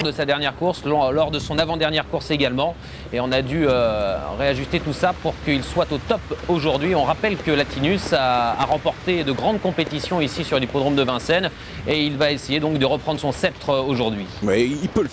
de sa dernière course, lors de son avant-dernière course également. Et on a dû réajuster tout ça pour qu'il soit au top aujourd'hui. On rappelle que Latinus a remporté de grandes compétitions ici sur l'hippodrome de Vincennes et il va essayer donc de reprendre son sceptre aujourd'hui. Oui, il peut le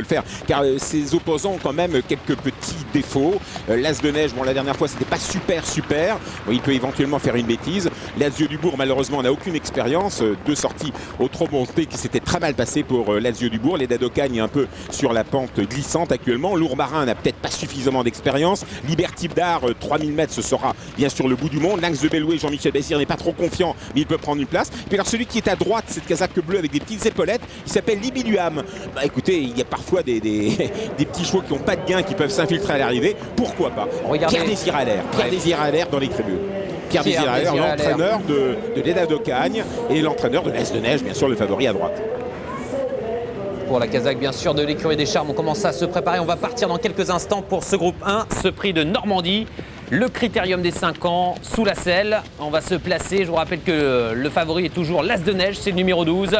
faire, car ses opposants ont quand même quelques petits défauts. L'As de Neige, bon, la dernière fois c'était pas super, bon, il peut éventuellement faire une bêtise. L'As Dieu du Bourg, malheureusement, n'a aucune expérience. Deux sorties au trop monté qui s'étaient très mal passées pour l'As Dieu du Bourg. Les Dadocagne est un peu sur la pente glissante actuellement. Lourmarin n'a peut-être pas suffisamment d'expérience. Liberty d'Art, 3000 mètres, ce sera bien sûr le bout du monde. Lynx de Belloué, Jean-Michel Bazir n'est pas trop confiant, mais il peut prendre une place. Et puis alors celui qui est à droite, cette casaque bleue avec des petites épaulettes, il s'appelle Libiluam. Bah écoutez, il y a parfois des petits chevaux qui n'ont pas de gain qui peuvent s'infiltrer à l'arrivée. Pourquoi pas? Regardez. Pierre Désir Allaire dans les tribunes. Pierre Désir Allaire, l'entraîneur de l'Eda d'Ocagne et l'entraîneur de l'As de Neige, bien sûr le favori à droite. Pour la casaque bien sûr de l'écurie des Charmes, on commence à se préparer, on va partir dans quelques instants pour ce groupe 1, ce prix de Normandie, le critérium des 5 ans sous la selle. On va se placer, je vous rappelle que le favori est toujours l'As de Neige, c'est le numéro 12.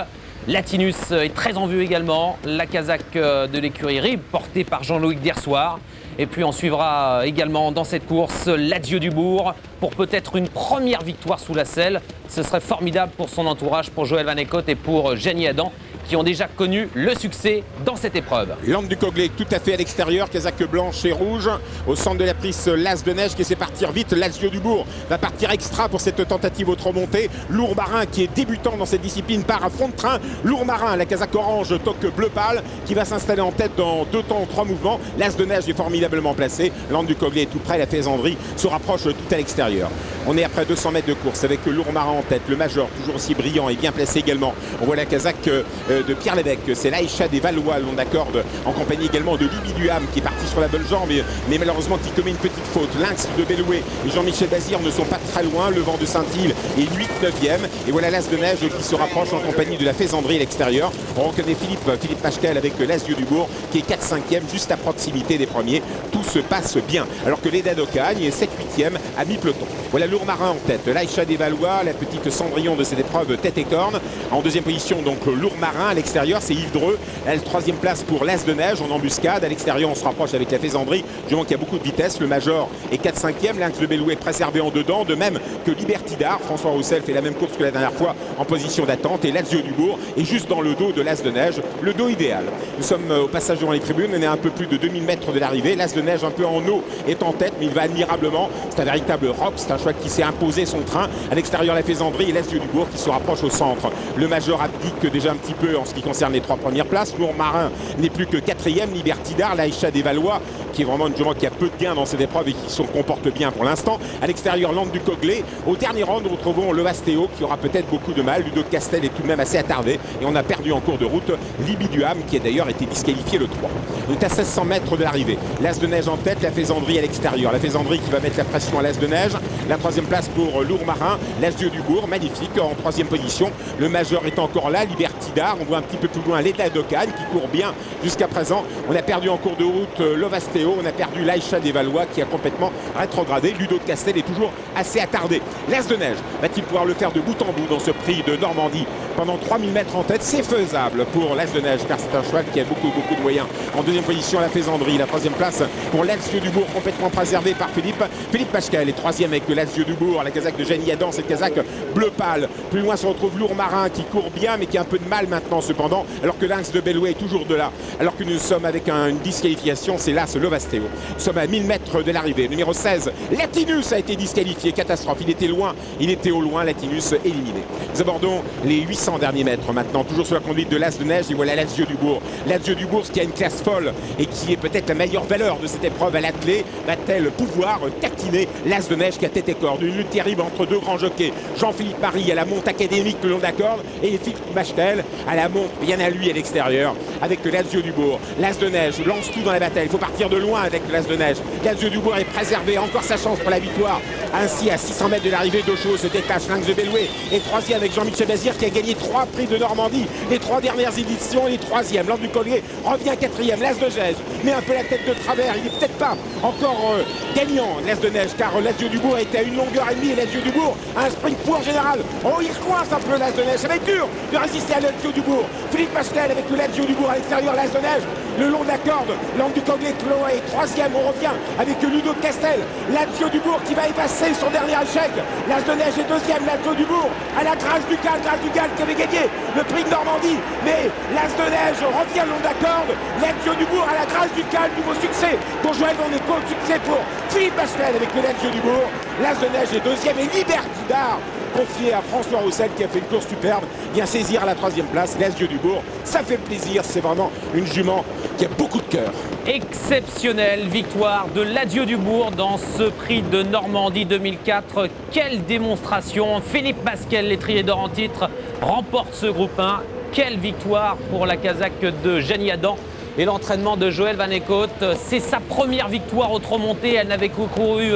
Latinus est très en vue également, la casaque de l'écurie Rib portée par Jean-Loïc Dersoir. Et puis on suivra également dans cette course l'Adieu du Bourg pour peut-être une première victoire sous la selle. Ce serait formidable pour son entourage, pour Joël Van Eekhout et pour Jenny Adam, qui ont déjà connu le succès dans cette épreuve. L'Angle du Coglé tout à fait à l'extérieur, casaque blanche et rouge. Au centre de la prise, l'As de Neige qui essaie de partir vite. L'As du Bourg va partir extra pour cette tentative au trop monté. Lourmarin qui est débutant dans cette discipline part à fond de train. Lourmarin, la casaque orange, toque bleu pâle, qui va s'installer en tête dans 2 temps, 3 mouvements. L'As de Neige est formidablement placé. L'Angle du Coglé est tout près, la faisanderie se rapproche tout à l'extérieur. On est après 200 mètres de course avec Lourmarin en tête. Le Major toujours aussi brillant et bien placé également. On voit la casaque de Pierre Lévesque. C'est l'Aïcha des Valois, l'on accorde, en compagnie également de Libiluam qui est parti sur la bonne jambe, mais malheureusement qui commet une petite faute. Lynx de Belloué et Jean-Michel Bazir ne sont pas très loin. Le vent de Saint-Île est 8-9e. Et voilà l'As de Neige qui se rapproche en compagnie de la faisanderie à l'extérieur. On reconnaît Philippe Pachkel avec l'As du Bourg qui est 4-5e, juste à proximité des premiers. Tout se passe bien. Alors que l'Eda d'Ocagne est 7-8e à mi-peloton. Voilà Lourmarin en tête. L'Aïcha des Valois, la petite Cendrillon de cette épreuve tête et corne. En deuxième position, donc Lourmarin à l'extérieur. C'est Yves Dreux. La 3e place pour l'As de Neige en embuscade. À l'extérieur, on se rapproche avec la faisanderie. Je vois qu'il y a beaucoup de vitesse. Le Major est 4-5e. Lynx de Belloué préservé en dedans. De même que Liberty d'Art. François Roussel fait la même course que la dernière fois en position d'attente. Et l'As du Bourg est juste dans le dos de l'As de Neige. Le dos idéal. Nous sommes au passage devant les tribunes. On est à un peu plus de 2000 mètres de l'arrivée. L'As de Neige un peu en eau est en tête, mais il va admirablement. C'est un véritable rock. C'est un choix qui s'est imposé son train. À l'extérieur, la faisanderie et l'As du Bourg qui se rapproche au centre. Le Major abdique déjà un petit peu en ce qui concerne les 3 premières places. Lourmarin n'est plus que 4e. Liberty d'Art, l'Aïcha des Valois, qui est vraiment une jument qui a peu de gains dans cette épreuve et qui se comporte bien pour l'instant. À l'extérieur, l'Angle du Coglé. Au dernier round, nous retrouvons le Vastéo qui aura peut-être beaucoup de mal. Ludo Castel est tout de même assez attardé. Et on a perdu en cours de route Libiluam qui a d'ailleurs été disqualifié le 3. On est à 1600 mètres de l'arrivée. L'As de Neige en tête, la faisanderie à l'extérieur. La faisanderie qui va mettre la pression à l'As de Neige. La 3e place pour Lourmarin. L'As du Bourg, magnifique, en 3e position. Le Major est encore là. Liberty d'Art. On voit un petit peu plus loin l'Eda d'Ocagne qui court bien jusqu'à présent. On a perdu en cours de route Lovastéo. On a perdu l'Aïcha des Valois qui a complètement rétrogradé. Ludo de Castel est toujours assez attardé. L'As de Neige va-t-il pouvoir le faire de bout en bout dans ce prix de Normandie pendant 3000 mètres en tête? C'est faisable pour l'As de Neige car c'est un cheval qui a beaucoup de moyens. En 2e position, la faisanderie. La 3e place pour l'As du Bourg complètement préservé par Philippe Pachkel est 3e avec l'As du Bourg. La casaque de Jenny Adam, cette casaque bleu pâle. Plus loin se retrouve Lourmarin qui court bien mais qui a un peu de mal maintenant cependant, alors que Lynx de Belloué est toujours de là. Alors que nous sommes avec une disqualification, c'est là ce Lovastéo. Nous sommes à 1000 mètres de l'arrivée. Numéro 16, Latinus a été disqualifié. Catastrophe. Il était loin, il était au loin. Latinus éliminé. Nous abordons les 800 derniers mètres maintenant, toujours sur la conduite de l'As de Neige. Et voilà l'As du Bourg. L'As du Bourg qui a une classe folle et qui est peut-être la meilleure valeur de cette épreuve à l'attelé. Va-t-elle pouvoir taquiner l'As de Neige qui a tête et corde? Une lutte terrible entre 2 grands jockeys. Jean-Philippe Marie à la monte académique le long d'accorde et Philippe Pachkel à la monte bien à lui à l'extérieur avec l'As du Bourg. L'As de Neige lance tout dans la bataille. Il faut partir de loin avec l'As de Neige. L'As du Bourg est préservé. Encore sa chance pour la victoire. Ainsi, à 600 mètres de l'arrivée, Docho se détache. Lynx de Belloué est 3e avec Jean-Michel Bazir qui a gagné 3 prix de Normandie. Les 3 dernières éditions, il est 3e. L'Angle du Collier revient 4e. L'As de Neige met un peu la tête de travers. Il n'est peut-être pas encore gagnant, l'As de Neige, car l'As du Bourg était à 1 longueur et demie et l'As du Bourg a un sprint pour général. Oh, il coince un peu l'As de Neige. Ça va être dur de résister à l'As du Bourg. Bourg. Philippe Masquel avec le Lazio du Bourg à l'extérieur, l'As de Neige, le long de la corde. L'angle du Coglé, Chloé, troisième, on revient avec Ludo Castel. Lazio du Bourg qui va effacer son dernier échec. L'As de Neige est deuxième, Lazio du Bourg à la Grâce du Cal qui avait gagné le prix de Normandie. Mais l'As de Neige revient le long de la corde. Lazio du Bourg à la Grâce du Cal, nouveau succès pour Joël Van Écoute, succès pour Philippe Masquel avec le Lazio du Bourg. L'As de Neige est deuxième et Libertidar, confié à François Roussel qui a fait une course superbe, vient saisir à la troisième place. L'Azio du Bourg, ça fait plaisir, c'est vraiment une jument qui a beaucoup de cœur. Exceptionnelle victoire de l'Azio du Bourg dans ce prix de Normandie 2004. Quelle démonstration! Philippe Masquel, l'étrier d'or en titre, remporte ce groupe 1. Quelle victoire pour la Kazakh de Jenny Adam et l'entraînement de Joël Van Écoute. C'est sa première victoire au trot monté. Elle n'avait couru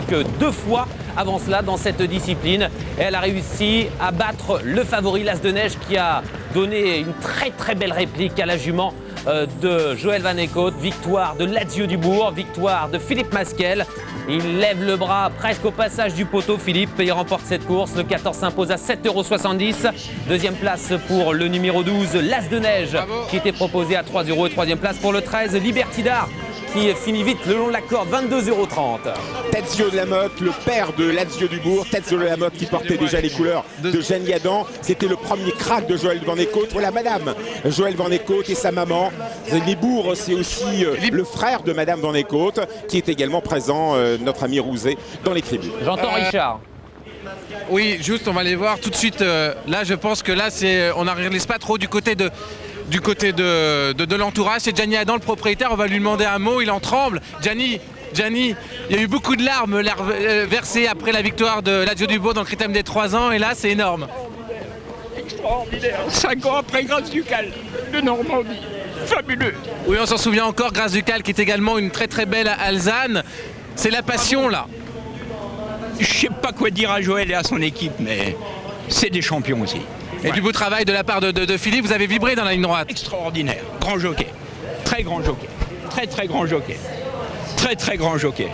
que 2 fois avant cela dans cette discipline. Et elle a réussi à battre le favori l'As de Neige qui a donné une très belle réplique à la jument de Joël Van Écoute. Victoire de l'Azio du Bourg, victoire de Philippe Masquel. Il lève le bras presque au passage du poteau, Philippe, et il remporte cette course. Le 14 s'impose à 7,70 €. Deuxième place pour le numéro 12, l'As de Neige, qui était proposé à 3 €. Et troisième place pour le 13, Libertidar, qui finit vite le long de la corde, 22,30 €. Tadzio de la Motte, le père de Lazio du Bourg, Tadzio de la Motte qui portait déjà les couleurs de Jenny Adam. C'était le premier crack de Joël Van Écoute. Voilà madame Joël Van Écoute et sa maman. Les Bourgs, c'est aussi le frère de madame Van Écoute qui est également présent, notre ami Rouzet, dans les tribunes. J'entends Richard. Oui, juste on va les voir tout de suite. Là, je pense que là, on n'arrive pas trop du côté de l'entourage. C'est Gianni Adam, le propriétaire. On va lui demander un mot. Il en tremble. Gianni, il y a eu beaucoup de larmes versées après la victoire de Lazio du Bourg dans le critérium des 3 ans. Et là, c'est énorme. Extraordinaire. 5 ans après Grâce du Cal de Normandie. Fabuleux. Oui, on s'en souvient encore. Grâce du Cal, qui est également une très belle Alzane. C'est la passion, là. Je sais pas quoi dire à Joël et à son équipe, mais c'est des champions aussi. Et du beau travail de la part de Philippe, vous avez vibré dans la ligne droite. Extraordinaire. Grand jockey. Très grand jockey. Très grand jockey. Très grand jockey.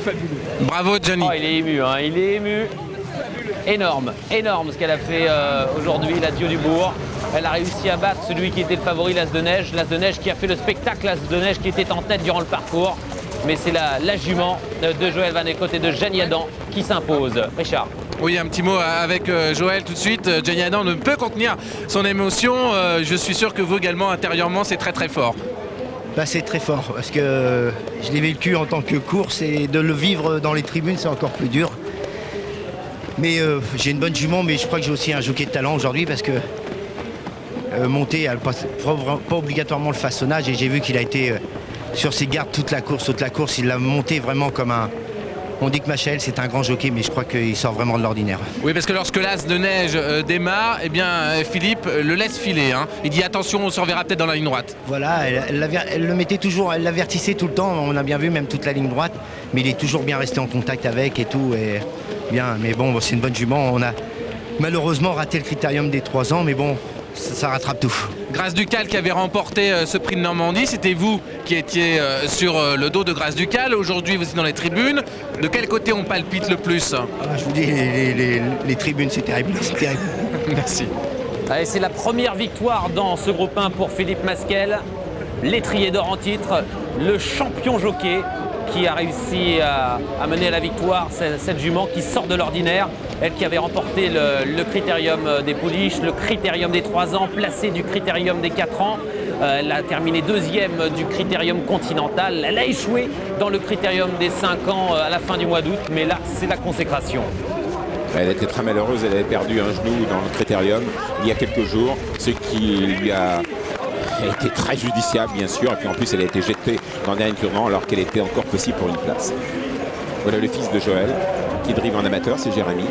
Fabuleux. Bravo Gianni. Oh, il est ému, hein, il est ému. Énorme ce qu'elle a fait aujourd'hui, l'Azio du Bourg. Elle a réussi à battre celui qui était le favori, l'As de Neige. L'As de Neige qui a fait le spectacle, l'As de Neige qui était en tête durant le parcours. Mais c'est la jument de Joël Van Écoute et de Jenny Adam qui s'impose. Richard. Oui, un petit mot avec Joël tout de suite. Jenny Adam ne peut contenir son émotion. Je suis sûr que vous également, intérieurement, c'est très fort. Bah, c'est très fort parce que je l'ai vécu en tant que course et de le vivre dans les tribunes, c'est encore plus dur. Mais j'ai une bonne jument, mais je crois que j'ai aussi un jockey de talent aujourd'hui parce que monter, elle passe pas obligatoirement le façonnage et j'ai vu qu'il a été sur ses gardes toute la course, il l'a monté vraiment comme un... On dit que Machel c'est un grand jockey, mais je crois qu'il sort vraiment de l'ordinaire. Oui, parce que lorsque l'As de Neige démarre, eh bien Philippe le laisse filer. Hein. Il dit attention, on se reverra peut-être dans la ligne droite. Voilà, elle le mettait toujours, elle l'avertissait tout le temps, on a bien vu même toute la ligne droite, mais il est toujours bien resté en contact avec et tout. Et bien, mais bon, c'est une bonne jument. On a malheureusement raté le critérium des 3 ans, mais bon, ça rattrape tout. Grâce du Cal qui avait remporté ce prix de Normandie, c'était vous qui étiez sur le dos de Grâce du Cal. Aujourd'hui, vous êtes dans les tribunes. De quel côté on palpite le plus? Je vous dis, les tribunes, c'est terrible. C'est terrible. Merci. Allez, c'est la première victoire dans ce groupe 1 pour Philippe Masquel, l'étrier d'or en titre, le champion jockey qui a réussi à mener à la victoire cette jument qui sort de l'ordinaire. Elle qui avait remporté le critérium des pouliches, le critérium des 3 ans, placée du critérium des 4 ans. Elle a terminé deuxième du critérium continental. Elle a échoué dans le critérium des 5 ans à la fin du mois d'août, mais là, c'est la consécration. Elle était très malheureuse, elle avait perdu un genou dans le critérium il y a quelques jours, ce qui lui a été très judiciable bien sûr, et puis en plus elle a été jetée dans le dernier tournant alors qu'elle était encore possible pour une place. Voilà le fils de Joël qui drive en amateur, c'est Jérémy.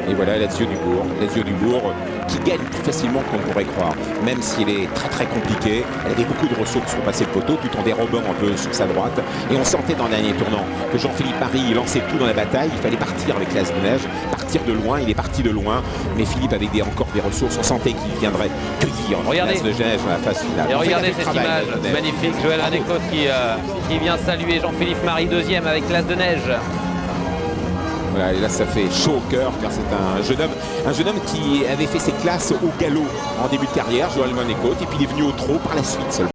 Et voilà Lazio du Bourg. Lazio du Bourg qui gagne plus facilement qu'on pourrait croire, même s'il est très compliqué. Elle avait beaucoup de ressources pour passer le poteau tout en dérobant un peu sur sa droite. Et on sentait dans le dernier tournant que Jean-Philippe Marie lançait tout dans la bataille. Il fallait partir avec l'As de Neige, partir de loin. Il est parti de loin, mais Philippe avec encore des ressources. On sentait qu'il viendrait cueillir l'As de Neige dans la phase finale. Et regardez cette image magnifique. Joël Van Écoute qui vient saluer Jean-Philippe Marie, deuxième avec l'As de Neige. Voilà, et là ça fait chaud au cœur car c'est un jeune homme qui avait fait ses classes au galop en début de carrière, Joël Monécote, et puis il est venu au trot par la suite seulement.